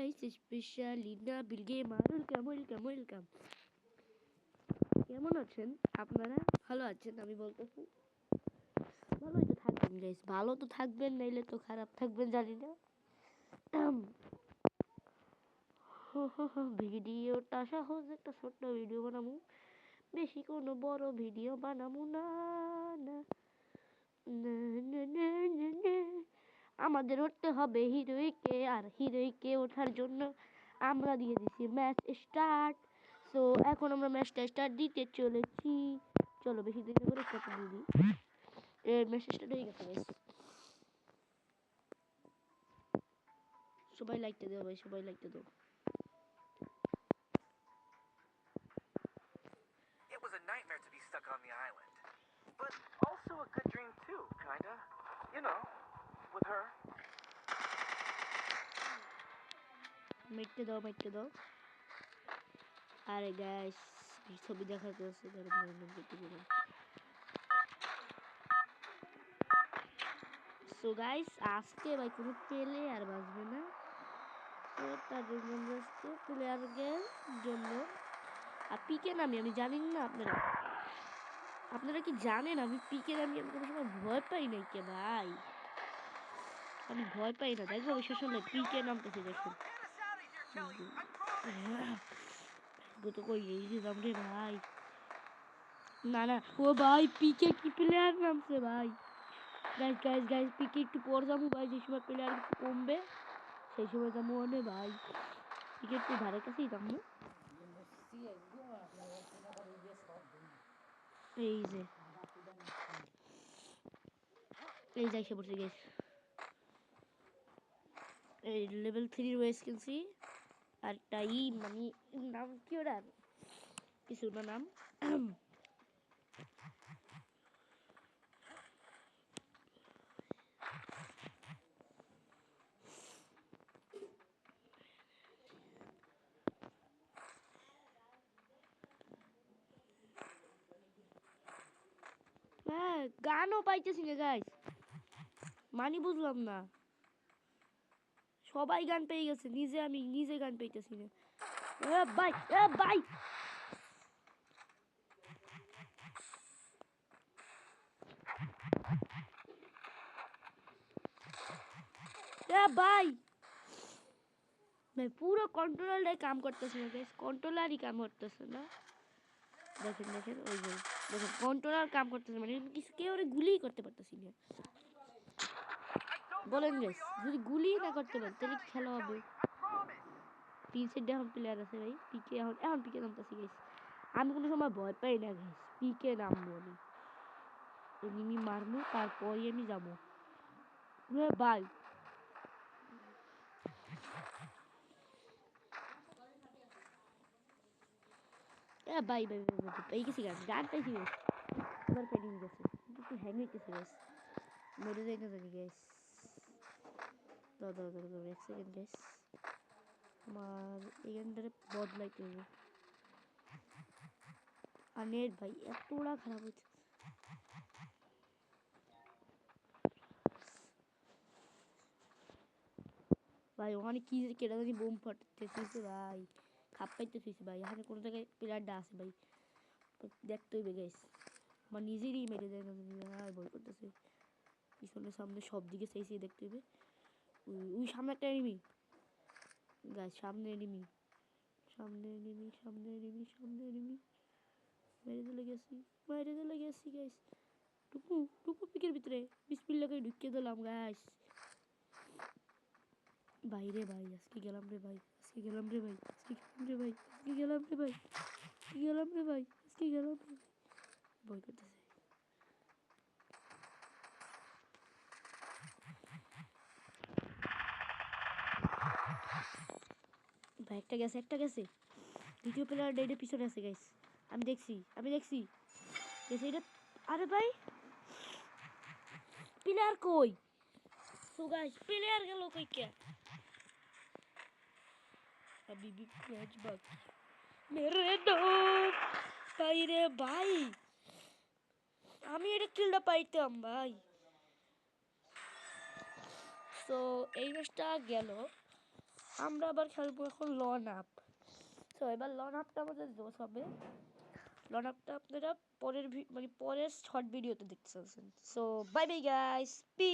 Guys specially Nabil gamer welcome. কেমন আছেন আপনারা? ভালো আছেন? আমি বলতেছি ভালোই তো থাকবেন গাইস, ভালো তো থাকবেন, নাইলে তো খারাপ থাকবেন জানি না। ভিডিওটা সহজ, একটা ছোট্ট ভিডিও বানাবো, বেশি কোনো বড় ভিডিও বানাবো না। আমাদের উঠতে হবে হিরোইকে, আর হিরোইকে ওঠার জন্য আমরা দিয়ে দিছি ম্যাচ স্টার্ট। সো এখন আমরা ম্যাচটা স্টার্ট দিতে চলেছি। চলো বেশি দেরি করে স্টার্ট দিয়ে দিই। ম্যাচ স্টার্ট হয়ে গেছে গাইস, সবাই লাইকটা দাও ভাই, সবাই লাইকটা দাও। It was a nightmare to be stuck on the island, but also a good dream too, kinda. You know, with her. মাইটটা দাও। আরে গাইস ছবি দেখাতে আছে, সো গাইস আজকে ভাই কোনো প্লেয়ার বাঁচবে না, তো তাদের জন্য আজকে প্লেয়ারদের জন্য আর পিকে নামি আমি জানি না। আপনারা কি জানেন আমি পিকে নামি আমি কোনো সময় ভয় পাই নাই কে ভাই, আমি ভয় পাই না। দেখবো বিশেষ হলে পিকে নামতেছি, দেখুন তো কই এই যে নাম রে ভাই, না ও ভাই পিকে কি প্লেয়ার নামছে ভাই। গাইস পিকে একটু পর যাবো ভাই, যে সময় প্লেয়ার একটু কমবে সেই সময় যাবো অনে ভাই। পিকে একটু ধারে কাছেই যাবো। এই যে যাই সে পড়ছে গাইস, এই লেভেল 3 ওয়েস কিনছি। আর টাই মানে নাম কি ওরা কিছু না নাম। হ্যাঁ গানও পাইতেছি না গাইস, মানে বুঝলাম না, সবাই গান পেয়ে গেছে, আমি নিজে গান পাইতেছি না। ভাই ভাই পুরো কন্ট্রোলারটাই কাম করতেছে না গাইস, কন্ট্রোলারই কাম করতেছে না। দেখেন ওই যে দেখেন কন্ট্রোলার কাম করতেছে, মানে কিছু কেউ গুলি করতে পারতেছি না। বলেন গাইস যদি গুলি না করতে পারেন তাহলে কি খেলা হবে? তিন সাইডে এখন প্লেয়ার আছে ভাই, পিকে এখন পিকে নামতেছি গাইস। আমি কোনো সময় ভয় পাই না গাইস, পিকে নামবো আমি, এনিমি মারমু তারপরে আমি যাবো ভাই। ভাই পেয়ে গেছি গান পাইছি গাইস, এবার পেয়ে গেছে একটু হ্যাং হইতেছে গাইস, মরে যাই না জানি গাইস। দাও 1 সেকেন্ড গাইস, আমার এখানটারে বদলাইতে হবে। আর নেট ভাই এতটা খারাপ হচ্ছে ভাই, ওখানে কি কেটে জানি বোম ফাটতেছে ভাই, খাপ পাইতেছে ভাই। এখানে কোনো জায়গায় প্লেয়ারটা আছে ভাই, দেখতে হইবে গাইস, আমার নিজেরই মেরে যায় না ভাই, ভয় করতেছে। পিছনে সামনে সব দিকে চাইছি দেখতে হইবে। ওই সামনে একটা এনিমি গাইস, সামনে এনিমি মেরে দিলে গেছি গাইস। টুকু পিকের ভিতরে বিসমিল্লাহ করে ঢুকিয়ে দিলাম গাইস। বাইরে ভাই আজকে গেলাম রে ভাই, ভয় করতেছে। ভাই একটা গেছে দ্বিতীয় প্লেয়ার ডেডে পিছনে আছে গাইস, আমি দেখছি গেছে এটা। আরে ভাই প্লেয়ার কই? সো গাইস প্লেয়ার গেল কই কে? হাবিবি ম্যাচ বাকি মেরে দো ভাই রে ভাই, আমি এটা কিলটা পাইতাম ভাই। তো এই ম্যাচটা গেল, আমরা আবার খেলবো এখন লন আপ। সো এবার লন আপটা আমাদের জোস হবে। লন আপটা আপনারা পরের মানে পরের শর্ট ভিডিওতে দেখতে পাচ্ছেন। So bye bye guys, P